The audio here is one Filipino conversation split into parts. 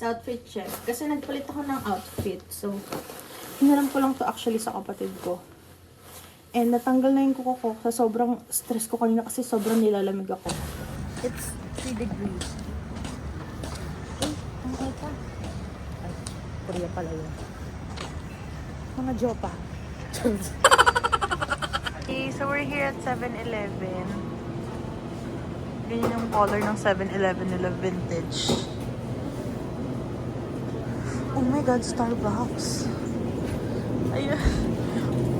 outfit check. Kasi nagpalit ako ng outfit. So, hinaram ko lang to actually sa kapatid ko. And natanggal na yung kuko ko sa sobrang stress ko kanina kasi sobrang nilalamig ako. It's 3 degrees. Ay, ka. Ay, Korea pala yun. Mga jopa. Okay, so we're here at 7-Eleven. Ganyan yung color ng 7-Eleven nila, vintage. Oh my God, Starbucks. Ayun.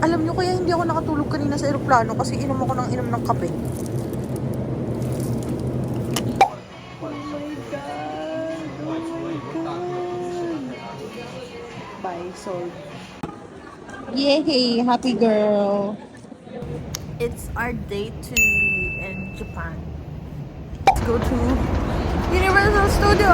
Alam nyo kaya hindi ako nakatulog kanina sa eroplano kasi inom ako ng kape. Oh my God. Oh my God. Bye, sold. Yay! Happy girl. It's our day 2 in Japan. Let's go to Universal Studio!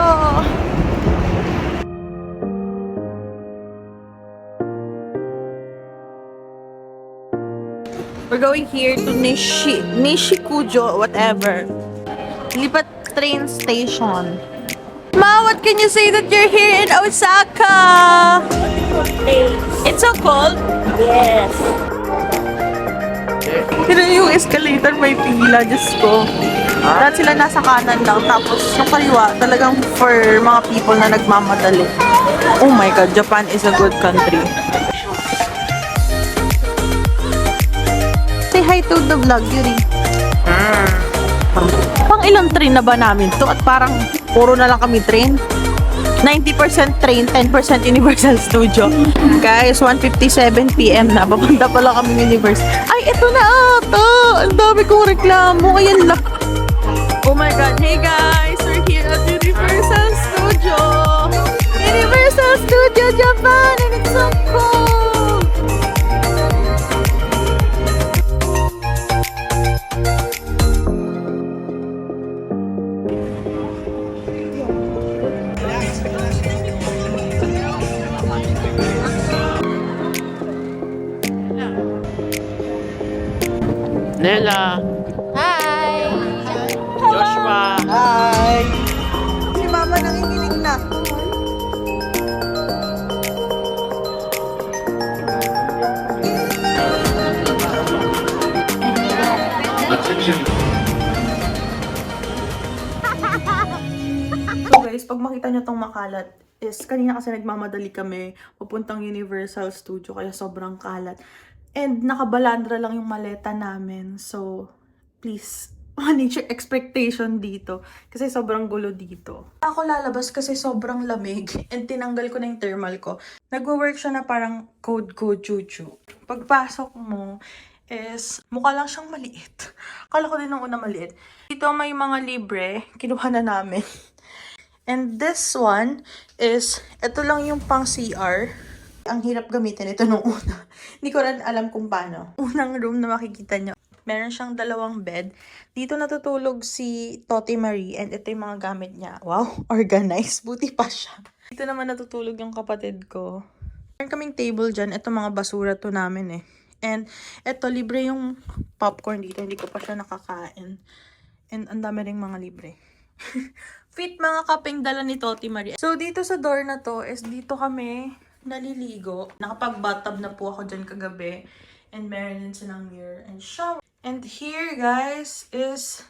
We're going here to Nishikujo, whatever. Lipat train station. Ma, what can you say that you're here in Osaka? It's so cold? Yes. Pero yung escalator may pila, Diyos ko. Lahat sila nasa kanan lang, tapos yung kaliwa talagang for mga people na nagmamadali. Oh my God, Japan is a good country. Say hi to the vlog, Yuri. Pang ilang train na ba namin to? At parang puro na lang kami train. 90% train, 10% Universal Studio. Guys, 1:57 PM na. Papunta pa lang kami Universal. Ay, ito na ata! Ang dami kong reklamo. Ayan lang. Oh my God. Hey guys! We're here at Universal Studio! Universal Studio Japan! And it's so cool! Nela. Hi! Joshua. Hi! Si Mama nanginginig na. So guys, pag makita nyo tong makalat, is kanina kasi nagmamadali kami papuntang Universal Studio kaya sobrang kalat. And nakabalandra lang yung maleta namin. So, please, manage your expectation dito. Kasi sobrang gulo dito. Ako lalabas kasi sobrang lamig. And tinanggal ko na yung thermal ko. Nagwo-work siya na parang code chuchu. Pagpasok mo is mukha lang siyang maliit. Akala ko din nung una maliit. Dito may mga libre. Kinuha na namin. And this one is, ito lang yung pang CR. Ang hirap gamitin ito nung una. Hindi ko rin alam kung paano. Unang room na makikita nyo. Meron siyang 2 bed. Dito natutulog si Toti Marie and ito yung mga gamit niya. Wow, organized. Buti pa siya. Dito naman natutulog yung kapatid ko. Meron kaming table dyan. Ito mga basura to namin eh. And ito, libre yung popcorn dito. Hindi ko pa siya nakakain. And ang dami ring mga libre. Fit mga kapeng dala ni Toti Marie. So dito sa door na to is dito kami naliligo. Nakapag-bathtub na po ako dyan kagabi. And meron din silang mirror and shower. And here, guys, is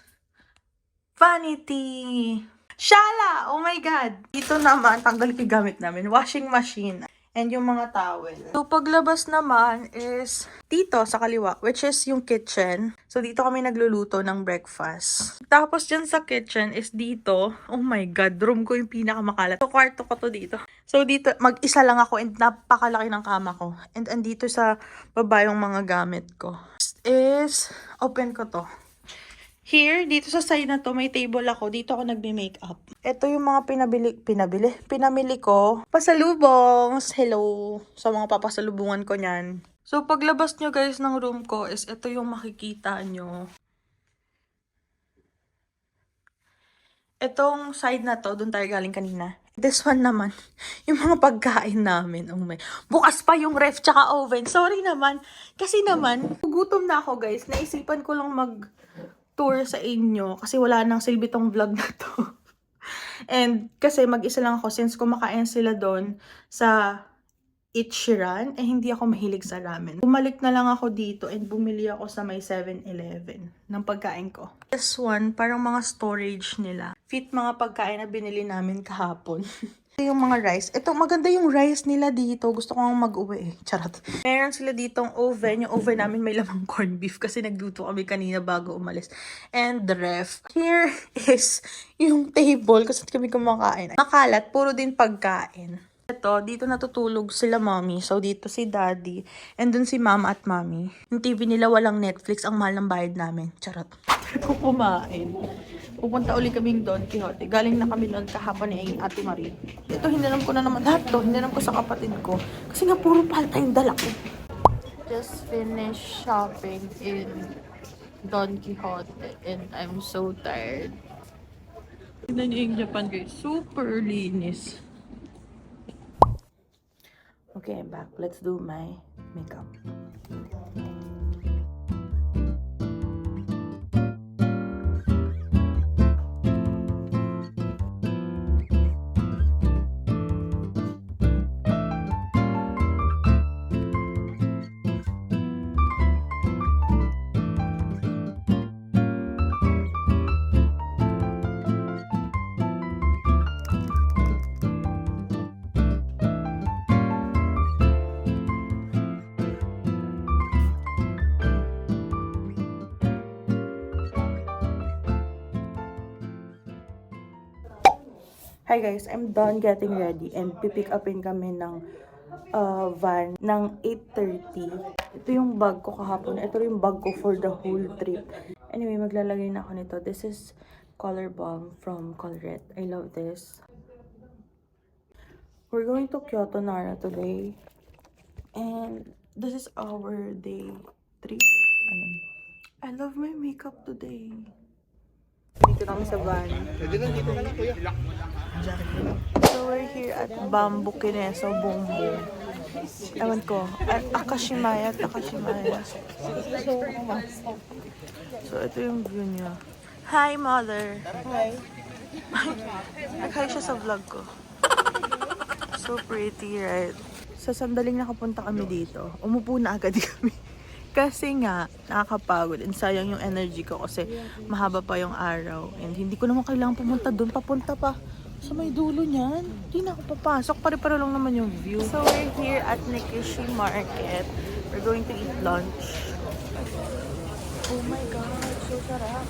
vanity. Shala! Oh my God! Dito naman, tanggal ko yung gamit namin. Washing machine. And yung mga towel. So, paglabas naman is dito sa kaliwa, which is yung kitchen. So, dito kami nagluluto ng breakfast. Tapos, dyan sa kitchen is dito. Oh my God, room ko yung pinakamakalat. So, kwarto ko to dito. So, dito, mag-isa lang ako and napakalaki ng kama ko. And andito sa baba yung mga gamit ko. Is, open ko to. Here, dito sa side na to, may table ako. Dito ako nagbe-makeup. Ito yung mga pinamili ko. Pasalubong! Hello! Sa mga papasalubungan ko nyan. So, paglabas nyo guys ng room ko is ito yung makikita nyo. Itong side na to, doon tayo galing kanina. This one naman, yung mga pagkain namin. Oh my. Bukas pa yung ref tsaka oven. Sorry naman. Kasi naman, gutom na ako guys. Naisipan ko lang mag-tour sa inyo. Kasi wala nang silbi tong vlog na to. And kasi mag-isa lang ako since kumakain sila doon sa Ichiran, hindi ako mahilig sa ramen. Bumalik na lang ako dito and bumili ako sa may 7-Eleven ng pagkain ko. This one, parang mga storage nila. Fit mga pagkain na binili namin kahapon. Ito yung mga rice. Ito, maganda yung rice nila dito. Gusto ko nga mag-uwi eh. Charot. Meron sila ditong oven. Yung oven namin may lamang corned beef kasi nagluto kami kanina bago umalis. And the ref. Here is yung table kasi kami kumakain. Makalat, puro din pagkain. Ito, dito natutulog sila mommy. So, dito si daddy. And dun si mama at mommy. Yung TV nila walang Netflix. Ang mahal ng bayad namin. Charot. Kung kumain. Pupunta uli kaming Don Quixote. Galing na kami noon kahapon ni Ate Marie. Ito, hiniram ko na naman lahat to. Hiniram ko sa kapatid ko. Kasi nga, puro palta yung dala ko. Just finished shopping in Don Quixote. And I'm so tired. Tignan niyo yung Japan guys. Super linis. Okay, I'm back. Let's do my makeup. Hi guys, I'm done getting ready and pipick upin kami ng van ng 8:30. Ito yung bag ko kahapon. Ito yung bag ko for the whole trip. Anyway, maglalagay na ako nito. This is Color Balm from Colrette. I love this. We're going to Kyoto Nara today. And this is our day 3. I love my makeup today. Dito kami sa van. So we're here at Bamboo Kineso Bongbong. Ewan ko. Akashimaya. So ito yung view niya. Hi, mother. Hi. Nag-hi siya sa vlog ko. So pretty, right? Sa sandaling nakapunta kami dito, umupo na agad kami. Kasi nga, nakakapagod and sayang yung energy ko kasi mahaba pa yung araw. And hindi ko naman kailangan pumunta doon. Papunta pa sa may dulo niyan. Hindi na ako papasok. Pare-pare lang naman yung view. So we're here at Nikishi Market. We're going to eat lunch. Oh my God, so sarap.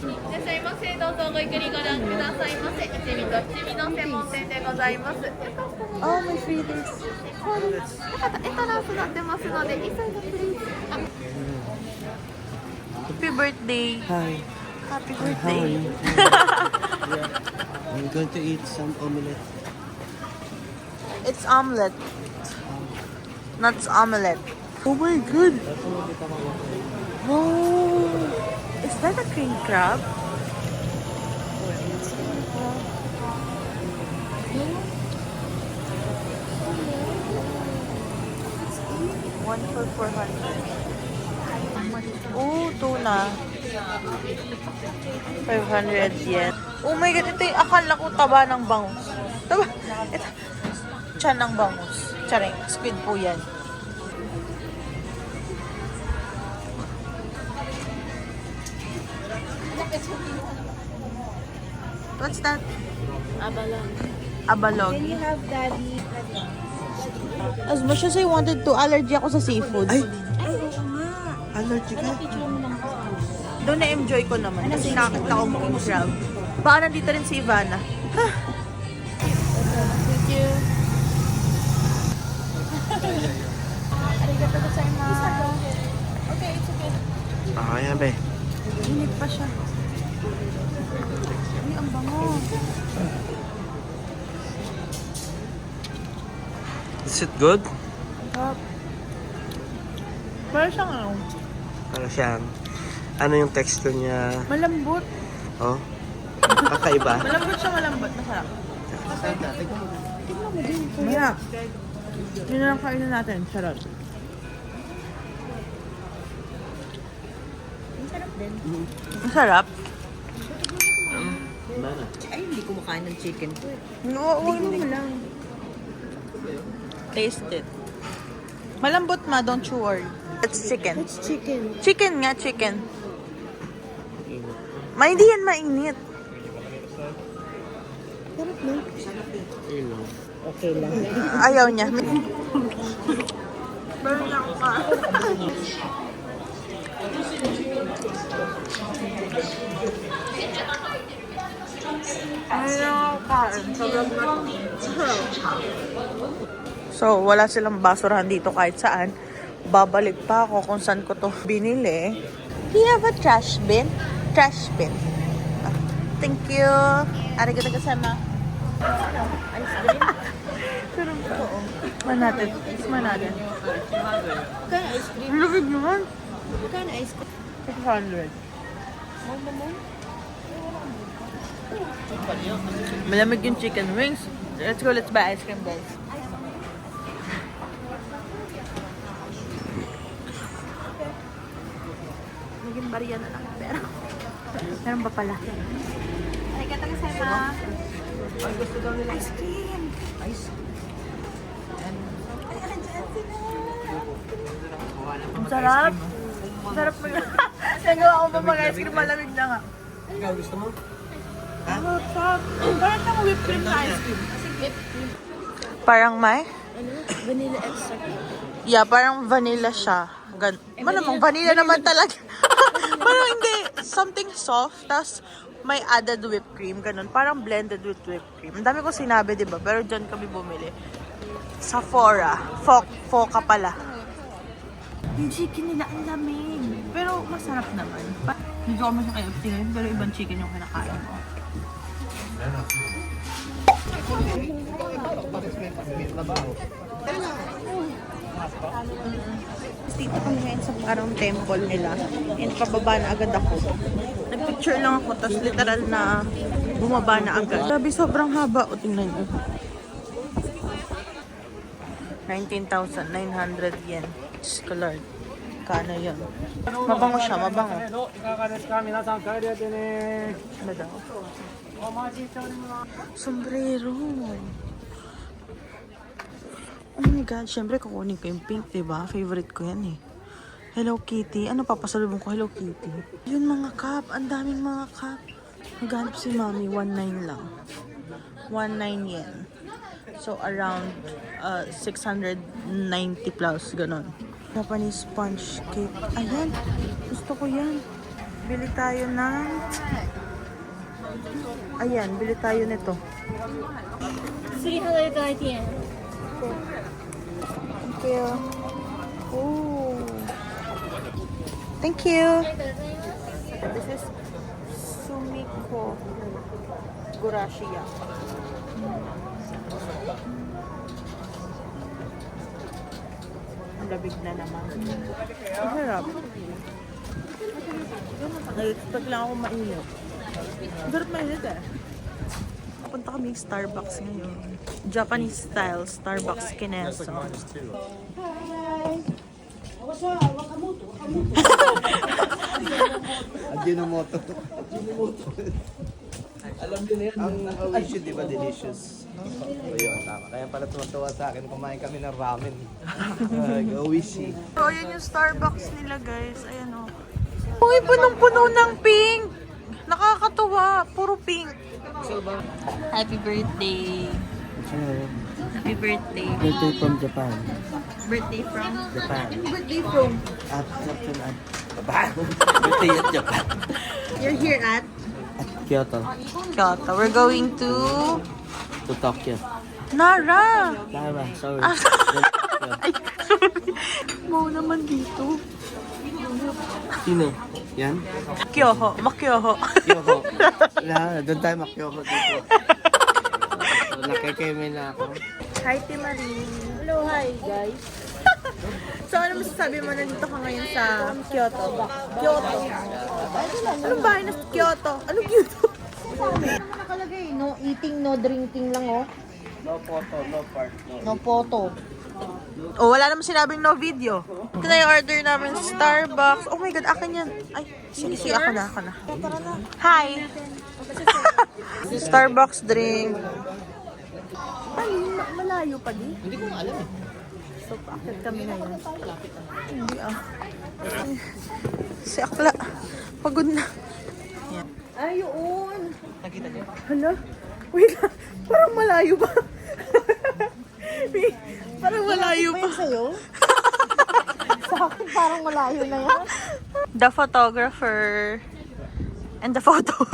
いらっしゃいませ。どうぞごゆっくりご覧くださいませ。一味と七味の専門店でございます。 Oh, my freebies. エントランスになってますので、一切のプリーズ。 Happy birthday. Hi. Happy How are birthday. you? I'm going to eat some omelette. It's omelette. Not omelette. Oh my God. Oh, is that a king crab? One for 400. Oh, tuna. 500 yen. Oh my God, ito yung akala ko taba ng bangus. Taba, ito. Tiyan ng bangus. Charing, squid po yan. What's that? Abalong. Abalog. Can you have daddy? As much as I wanted to, allergy ako sa seafood. Ay! Allergy ka? Doon na-enjoy ko naman kasi nakakita akong king crab. Baka nandito rin si Ivana. Thank you. Arigato gozaimasu. Okay, it's okay. Ah, yan be. Init pa siya. Ay, ang bango. Is it good? Pero siyang ano, Ano siyang, ano yung texture niya? malambot. Oh? Kakaiba? Malambot siya, malambot. Masarap. Masarap. Yun na lang kainin natin. Sarap. Masarap. Ay, hindi kumakain ng chicken to eh. No, mo lang. Taste it. Malambot ma, don't you worry. It's chicken. It's chicken. Chicken nga, chicken. Hindi yan mainit. Sarap na. Okay lang. Ayaw niya. Meron na ako ka. So, wala silang basurahan dito kahit saan. Babalik pa ako kung saan ko to binili. Do you have a trash bin? Trash bin. Ah, thank you. Arigato gozaimasu. Ice cream? Sarap ka. Tikman natin. Tikman natin. Kaya ice cream? Lubig naman. Kaya ice cream? 600. Malamig yung chicken wings. Let's go, let's buy ice cream, guys. Naging bariya na lang, pero meron ba pala? Arigato gozaimasu. Ice cream. Ang sarap. Ang sarap mo yun. Nagawa ko pa mag-ice cream, malamig na nga. Ikaw, gusto mo? Parang nang whipped cream na ice cream. Parang may? Vanilla extract. Yeah, parang vanilla siya. Malamang vanilla naman talaga. Parang hindi. Something soft. Tapos may added whipped cream. Ganun. Parang blended with whipped cream. Ang dami ko sinabi, di ba? Pero dyan kami bumili. Sephora. Foca pala. Yung chicken nila ang lamig. Pero masarap naman. Hindi ko masya kayo tingin. Pero ibang chicken yung kinakain ko. Dito kami ngayon sa parang temple nila. And pababa na agad ako. Nagpicture lang ako, tapos literal na bumaba na agad. Sabi, sobrang haba. O, tingnan nyo. 19,900 yen. Scholar. Kano yun? Mabango siya, mabango. Ano daw? Sombrero. Oh my God, syempre kukunin ko yung pink, diba? Favorite ko yan eh. Hello Kitty. Ano papasalubong ko? Hello Kitty. Yun mga cup. Ang daming mga cup. Naghanap si Mami. 1.9 lang. 1.9 yen. So around 690 plus. Ganon. Japanese sponge cake. Ayan. Gusto ko yan. Bili tayo ng... Ayan. Bili tayo nito. 380 yen. Thank you. Oh. Thank you. This is Sumiko Gurashiya. Ang labig na naman. Ang harap. Nag-expect lang ako mainit. Ang sarap mainit eh. Punta kami Starbucks ngayon. Japanese style Starbucks Kineso. Ajinomoto. Alam din yan. Ang Oishi, di ba, delicious? O yun, tama. Kaya pala tumatawa sa akin, kumain kami ng ramen. Oishi. So, ayan yung Starbucks nila, guys. Ayan o. Uy, punong-puno ng pink! Nakakatuwa. Puro pink. Happy birthday. Happy birthday. Birthday from Japan. Birthday from? Japan. Birthday from? At Japan. Birthday at Japan. You're here at? At Kyoto. Kyoto. We're going to... To Tokyo. Nara! Tara, sorry. Ay, sorry. Mau naman dito. Sino? Yan? Kyoho. Makyoho. Kyoto. Doon tayo makyoto dito. Nakikeme na ako. Hi, Timari. Hello, hi guys. So, ano masasabi mo na dito ka ngayon sa Kyoto? Kyoto. Anong bahay na sa Kyoto? Ano Kyoto? Ano nakalagay? No eating, no drinking lang oh. No photo, no part, No photo. Oh, wala naman sinabing no video. Ito na yung order namin sa Starbucks. Oh my God, akin yan. Ay, sige, ako na. Hi! Starbucks drink. Ay, malayo pa din. Hindi ko alam eh. So, paakit kami ngayon. Hindi Si Akla, pagod na. Ay, yun. Nakita niyo? Hala, wait lang. Parang malayo ba? Parang malayo pa. Sa'yo? Sa akin, parang malayo na yan. The photographer and the photo.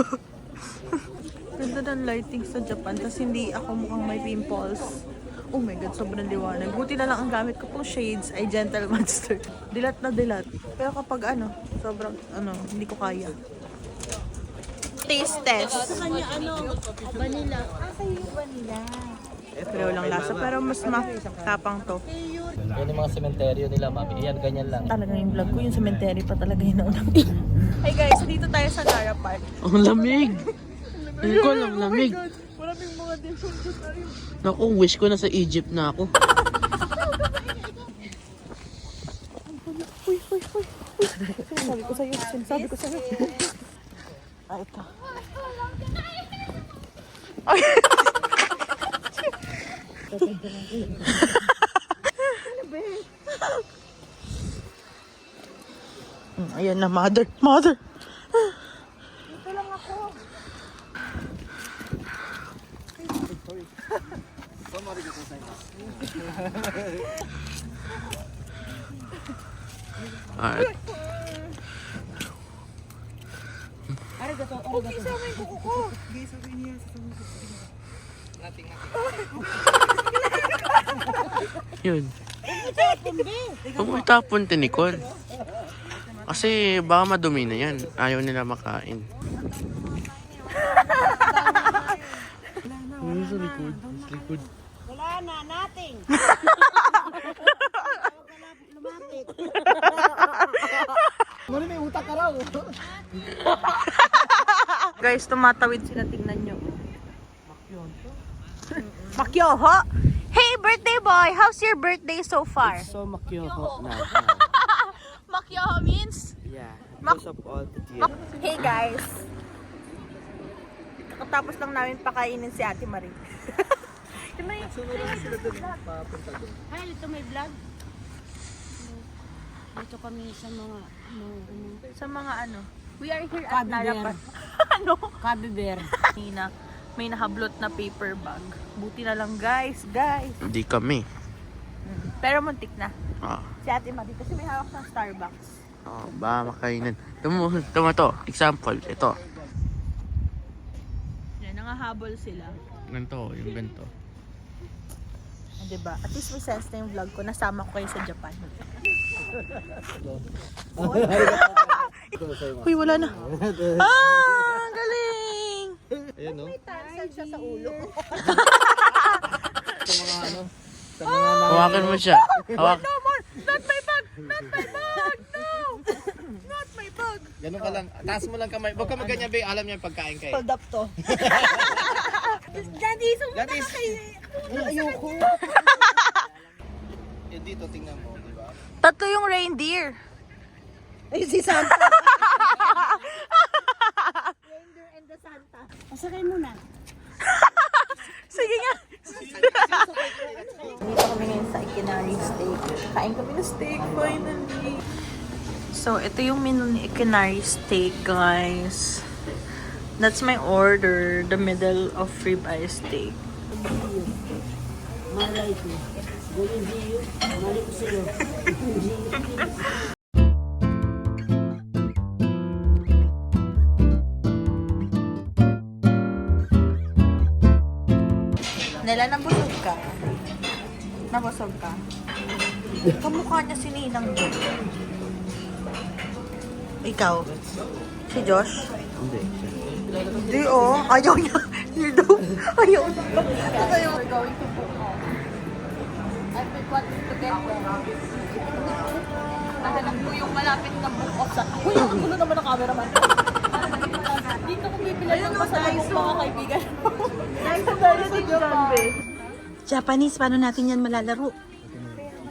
Ganda ng lighting sa Japan, tapos hindi ako mukhang may pimples. Oh my God, sobrang liwanag. Buti na lang ang gamit ko pong shades ay Gentle Monster. Dilat na dilat. Pero kapag sobrang hindi ko kaya. Taste test. Sa kanya, vanilla. Sa'yo yung vanilla. Pero lang lasa, pero mas matapang to. Yan yung mga sementeryo nila, mami. Yan, ganyan lang. Talaga yung vlog ko, yung cemetery pa talaga yung naunang. Hey guys, so dito tayo sa Nara Park. Ang lamig. Hindi ko lang lamig. Maraming mga different tayo. Naku, wish ko nasa Egypt na ako. Uy. Sinasabi ko sa'yo. Ito. Ay! Ayan na, mother. Dito lang ako. Alright. Yun. Huwag mo itapon, Tinikon. Kasi baka madumi na yan. Ayaw nila makain. Wala na, nating. Lumapit. Guys, tumatawid sila, tingnan nyo. Makyoho! Hey, birthday boy! How's your birthday so far? So makyoho na. Makyoho means? Yeah. Because of all the tears. Hey guys! Katapos lang namin pakainin si Ate Marie. Ay, ito may vlog. Dito kami sa mga Sa mga we are here at Cubby Nara Bear. Park. Cubby Bear. May nahablot na paper bag. Buti na lang guys. Hindi kami. Pero muntik na. Ah. Si Ate Marie kasi may hawak ng Starbucks. Oh, baka makainan. Tama to. Example, ito. Yan, nangahabol sila. Ganito, yung ganito. Diba? At least may sense na yung vlog ko. Nasama ko kayo sa Japan. Uy, wala na. Ang galing! Ayan, no? Tansal siya sa ulo. Sa mga sa mga Hawakan mo siya. Hawak. No more! Not my bag! Not my bag! No! Not my bag! Ganun ka lang. Taas mo lang kamay. Huwag ka magganyan, be. Alam niya yung pagkain kayo. Hold up to. Daddy, sumunta That is... ka kayo. Ayoko. Yun dito, tingnan mo, di ba? Tatlo yung reindeer. Ay, si Santa. Reindeer and the Santa. Pasakay mo na. Sige nga. Dito kami ngayon sa Ikinari Steak. Kain kami ng steak finally. So, ito yung menu ni Ikinari Steak, guys. That's my order. The middle of ribeye steak. Malay ko. Gawin diyo. Mali ko sa'yo. Nela, nabusog ka? Nabusog ka? Kamukha niya si Ninang doon. Ikaw? Si Josh? Hindi. Hindi, oh. Ayaw niya. Hindi daw. Ayaw niya. Ayaw. We're going to book home. I've been wanting to get home. Nahanap ko yung malapit na book off sa... Uy, ang gulo naman ng cameraman. Dito ko bibili ng masalabong mga kaibigan. Nice to meet you, Japan. Japanese, paano natin yan malalaro?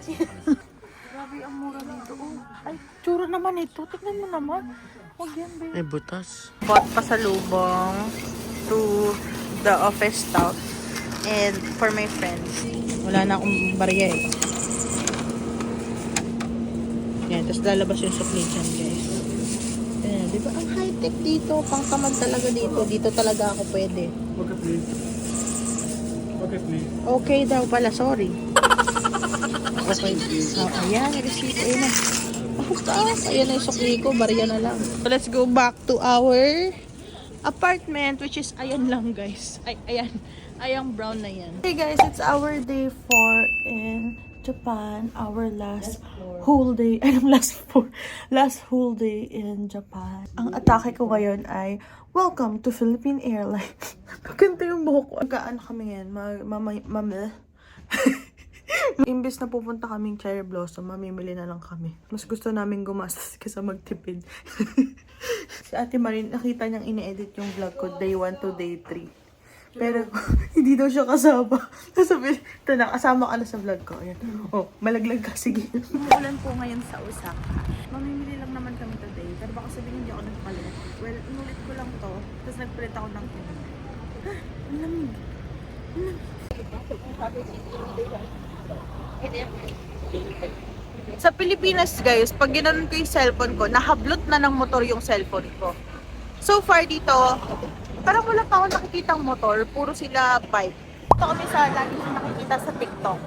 Grabe, ang mura nito. Oh. Ay, tsura naman ito. Tignan mo naman. Huwag yan, babe. Ay, butas. Bought pasalubong to the office staff and for my friends. Wala na akong barya eh. Yan, tapos lalabas yung sukli dyan, guys. Ayan, di ba? Ang high-tech dito. Pangkamad talaga dito. Dito talaga ako pwede. Okay daw pala, sorry. Okay. Oh, ayan, receipt. Ayan na. Ayan na yung sukli ko. Barya na lang. So, let's go back to our apartment, which is ayan lang, guys. Ay, ayan. Ayang brown na yan. Hey guys, it's our day 4 in Japan. Our last whole day. Last whole day in Japan. Ang atake ko ngayon ay welcome to Philippine Airlines. Maganda yung buhok ko. Magkaan kami ngayon. Imbes na pupunta kaming Cherry Blossom, mamimili na lang kami. Mas gusto namin gumastos kaysa magtipid. Si Ate Marin, nakita niyang ine-edit yung vlog ko day 1 to day 3. Pero hindi daw siya kasama. Sabi, ito na, kasama ka na sa vlog ko. Ayan. Oh, malaglag ka, sige. Umuulan po ngayon sa Osaka. Mamimili lang naman kami today. Pero baka sabihin hindi ako nagpalit. Well, inulit ko lang to. Tapos nagpalit ako ng ito. Ang lamig. Sa Pilipinas, guys, pag ginanon ko yung cellphone ko, nahablot na ng motor yung cellphone ko. So far dito, parang wala pa ako nakikitang motor, puro sila bike. Ito kami sa lagi siya nakikita sa TikTok.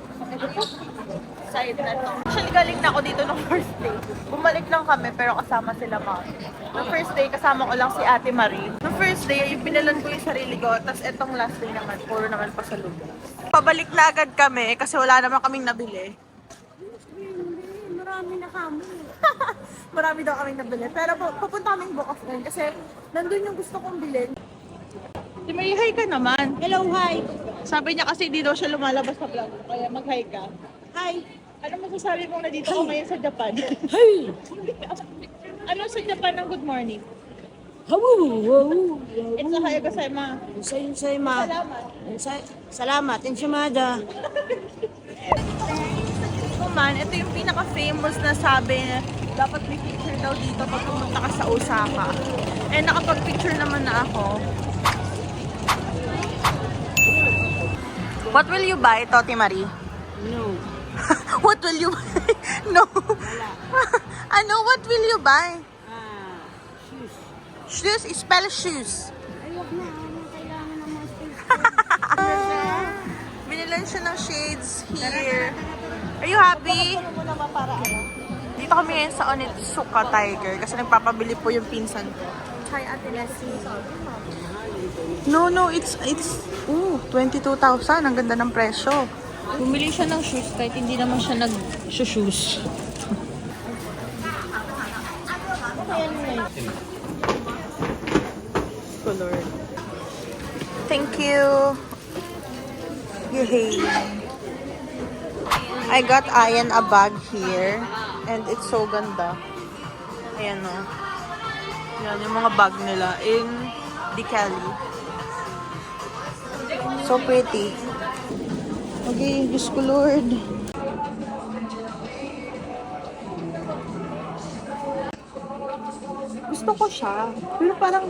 Side na to. Actually, galing na ako dito nung first day. Bumalik lang kami, pero kasama sila mom. Nung first day, kasama ko lang si Ate Marie. Nung first day, pinalan ko yung sarili ko. Tapos etong last day naman, puro naman pasalubong. Pabalik na agad kami, kasi wala naman kaming nabili. Marami na kami. Marami daw kaming nabili. Pero pupunta kaming bukas ngayon, kasi nandun yung gusto kong bilhin. Si Marie, hi ka naman. Hello, hi. Sabi niya kasi hindi daw siya lumalabas sa vlog, kaya mag-hi ka. Hi. Ano masasabi mong na dito ko ngayon sa Japan? Hi. Ano sa Japan ng good morning? Hawu. It's a hayo gozaimasu. Say ma. Salamat. Salamat. Inshimada. Man, ito yung pinaka-famous na sabi na dapat may picture daw dito pag pumunta ka sa Osaka. Eh, nakapag-picture naman na ako. What will you buy, Toti Marie? No. What will you buy? No. Ano, what will you buy? Shoes. Shoes? Spell shoes. Ay, wag na. Kailangan ng mga space. Binilan siya ng shades here. Are you happy? Dito kami ngayon sa Onitsuka Tiger kasi nagpapabili po yung pinsan ko. Hi, Ate Leslie. No, it's 22,000. Ang ganda ng presyo. Bumili siya ng shoes kahit hindi naman siya nag-shoes. Color. Thank you. Yay. I got Ayan a bag here. And it's so ganda. Ayan o. Yan yung mga bag nila in Decali. So pretty. Okay, Diyos ko Lord. Gusto ko siya. Pero parang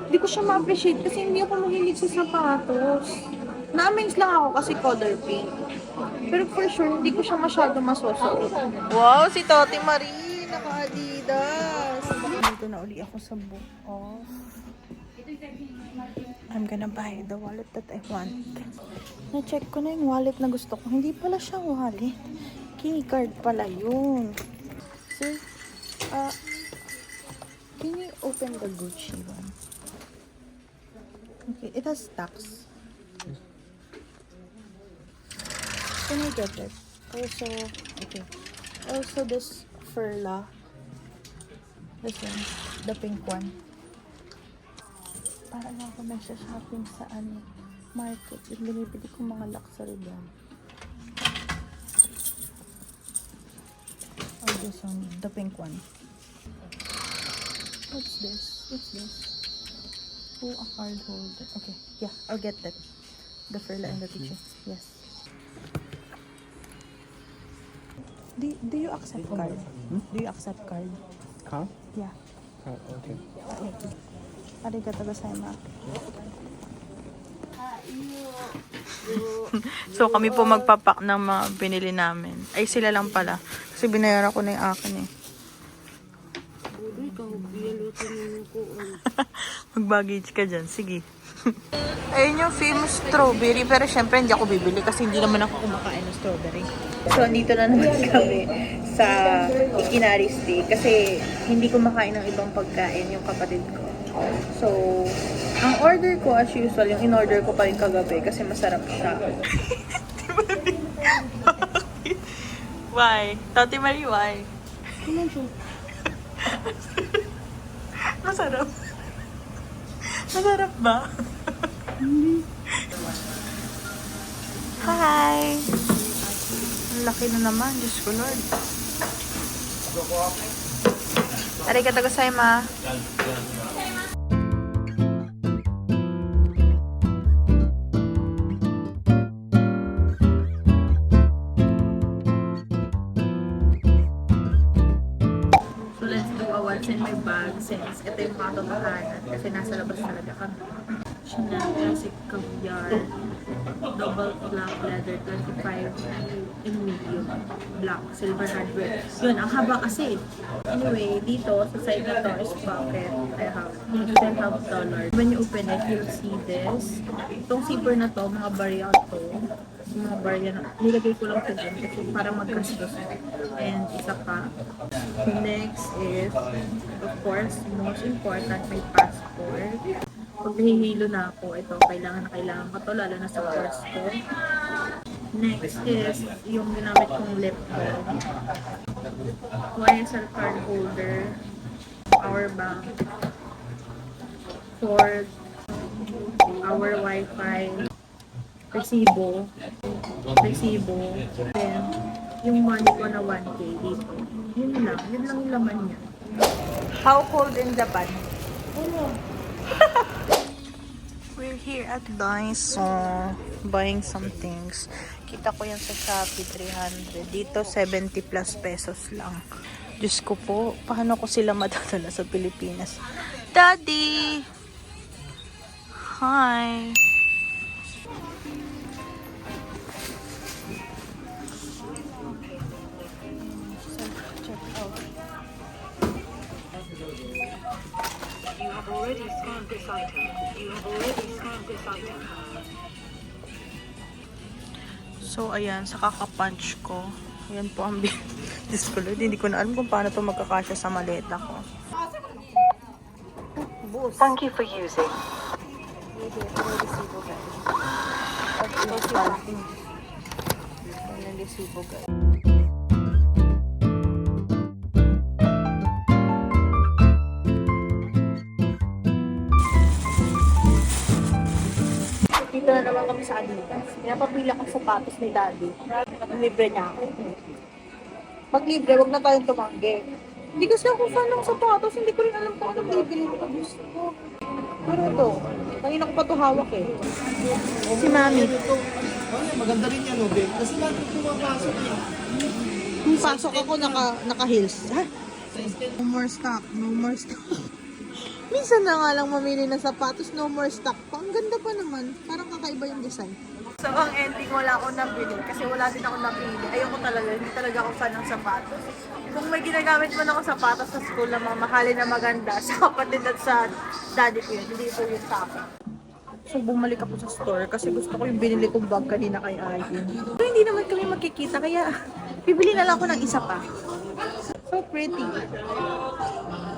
hindi ko siya ma-appreciate kasi hindi ako mahilig sa sapatos. Na-amaze lang ako kasi color pink. Pero for sure, hindi ko siya masyado masusuot. Wow, si Toti Marie, naka-Adidas. Dito na uli ako sa book off. I'm gonna buy the wallet that I want. Na-check ko na yung wallet na gusto ko. Hindi pala siya wallet. Keycard pala yun. So, can you open the Gucci one? Okay, it has tax. Can I get it? Also, okay. Also this Furla. This one, the pink one. Para lang ako nagsha-shopping sa market. Yung binibili ko mga luxury bag. Oh, this one, the pink one. What's this? Oh, a card holder. Okay, yeah, I'll get that. The Furla and the picture. Yes. Do you accept card? Do you accept card? Huh? Yeah. Oh, okay. Arigatou gozaimasu. So kami po magpapak ng mga binili namin. Ay sila lang pala. Kasi binayaran ko na yung akin eh. Mag-baggage ka dyan. Sige. Ayun yung famous strawberry. Pero syempre hindi ako bibili kasi hindi naman ako kumakain ng strawberry. So andito na naman kami sa Ikinari Steak. Kasi hindi kumakain ng ibang pagkain yung kapatid ko. So, ang order ko as usual, yung in-order ko pa rin kagabi kasi masarap siya. Why? Tati Marie, why? Masarap. Masarap ba? Hi! Ang laki na naman, Diyos ko Lord. Arigatou gozaimasu. So let's do a what's in my bag since ito yung katotohanan kasi nasa labas talaga kami. Chanel Classic Caviar Double Black Leather 25 in medium black silver hardware. Yun, ang haba kasi. Anyway, dito sa side na to is pocket. I have $10. When you open it, you'll see this. Itong zipper na to, mga barya to. Mga barya na, nilagay ko lang ito dyan kasi parang magkastos. And isa pa. Next is, of course, most important, my passport. Pag nahihilo na ako, ito, kailangan ko to, lalo na sa course ko. Next is yung ginamit kong lip balm. YSL card holder, power bank, cord, our Wi-Fi, resibo, then yung money ko na 1K dito. Yun lang yung laman niya. How cold in Japan? We're here at Daiso buying some things. Kita ko yan sa Shopee 300. Dito 70 plus pesos lang. Diyos ko po, paano ko sila madadala sa Pilipinas? Daddy! Hi! Check out. You have already scanned this item. You have already scanned this item. So, ayan, sa kakapunch ko. Ayan po ang Diyos ko, Lord, hindi ko na alam kung paano ito magkakasya sa maleta ko. Thank you for using. Dito na naman kami sa Adidas. Pinapabila ang sapatos ni Daddy. Libre niya ako. Pag libre, wag na tayong tumanggi. Hindi kasi ako fan ng sapatos. Hindi ko rin alam kung anong bibili ko. Gusto ko. Pero ito, kanina ko pa ito hawak eh. Si Mami. Maganda rin yan, Obe. Kasi lahat ng pumapasok yan. Nung pasok ako, naka-heels. Ha? No more stock. No more stock. Minsan na nga lang mamili ng sapatos, no more stock pa. Ang ganda pa naman. Parang kakaiba yung design. So, ang ending, wala akong nabili kasi wala din ako napili. Ayoko talaga, hindi talaga ako fan ng sapatos. Kung may ginagamit man ako sapatos sa school na mamahalin na maganda, sa kapatid at sa daddy ko yun, hindi po yun sa akin. So, bumalik ako sa store kasi gusto ko yung binili kong bag kanina kay Arvin. So, hindi naman kami magkikita, kaya bibili na lang ako ng isa pa. So pretty.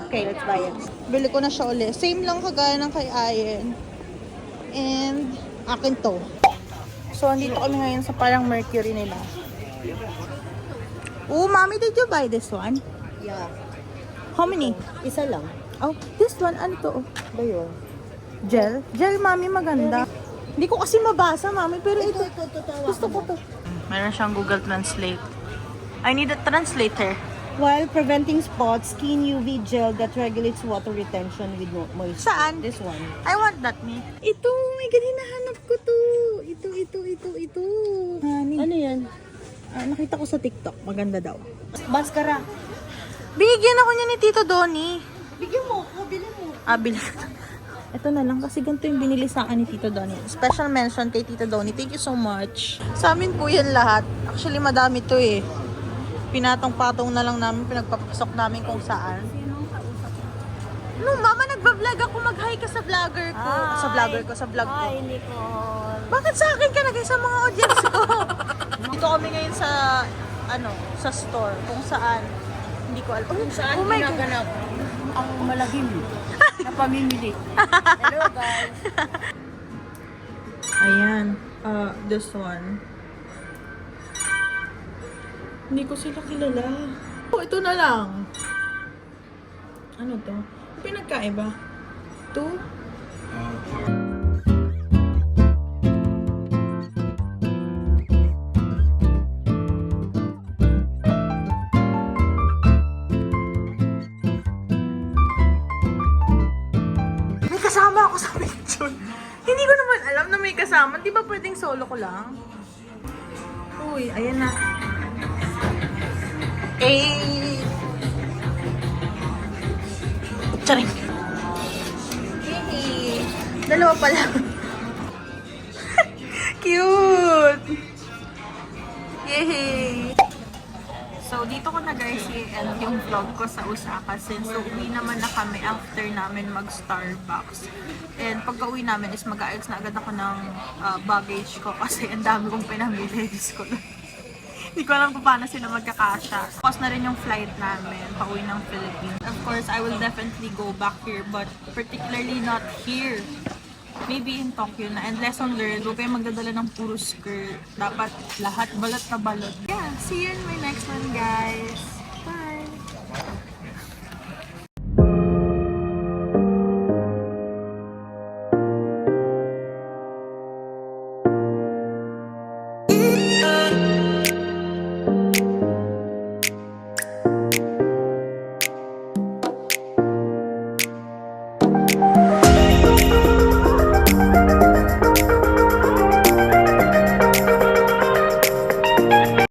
Okay, let's buy it. Bili ko na siya ulit. Same lang kagaya ng kay Ayen. And akin to. So, andito kami ngayon sa parang Mercury nila. Oh, Mommy, did you buy this one? Yeah. How many? Isa lang. Oh, this one, ano to? Ba yun? Gel? Gel, Mommy, maganda. Hindi ko kasi mabasa, Mommy, pero ito. Gusto ko to. Meron siyang Google Translate. I need a translator. While preventing spots, skin UV gel that regulates water retention with moisture. Saan? This one. I want that, me. Ito, my God, hinahanap ko to. Ito. Honey. Ano yan? Nakita ko sa TikTok, maganda daw. Maskara. Binigyan ako niya ni Tito Donnie. Bigyan mo ako, bilhin mo. Bili. Ito na lang kasi ganito yung binili sa akin ni Tito Donnie. Special mention kay Tito Donnie. Thank you so much. Sa amin po yan lahat. Actually, madami to eh. Pinatong-patong na lang namin, pinagpapasok namin kung saan. Mama, nagbablog ako. Mag-hi ka sa vlogger ko. Sa vlogger ko, sa vlog ko. Hi, Nicole. Bakit sa akin ka nagay sa mga audience ko? Dito kami ngayon sa, sa store. Kung saan. Hindi ko alam. Kung saan Ginaganap ang malagim na pamimili. Hello, guys. Ayan. This one. Hindi ko sila kilala. Oh, ito na lang. Ano to? Pinagkaiba. Ito? May kasama ako sa picture. Hindi ko naman alam na may kasama. Di ba pwedeng solo ko lang? Uy, ayan na. Eh. Charing. Yay. Dalawa pala. Cute. Yay. So, dito ko na guys i-end yung vlog ko sa Osaka since uwi naman na kami after namin mag-Starbucks. And pagka-uwi namin is mag-aayos na agad ako ng baggage ko kasi ang dami kong pinamili. Ko na. Hindi ko alam kung paano sila magkakasya. Tapos na rin yung flight namin pauwi ng Philippines. Of course, I will definitely go back here but particularly not here. Maybe in Tokyo na. And lesson learned, huwag kayong magdadala ng puro skirt. Dapat lahat balot na balot. Yeah, see you in my next one, guys. Bye!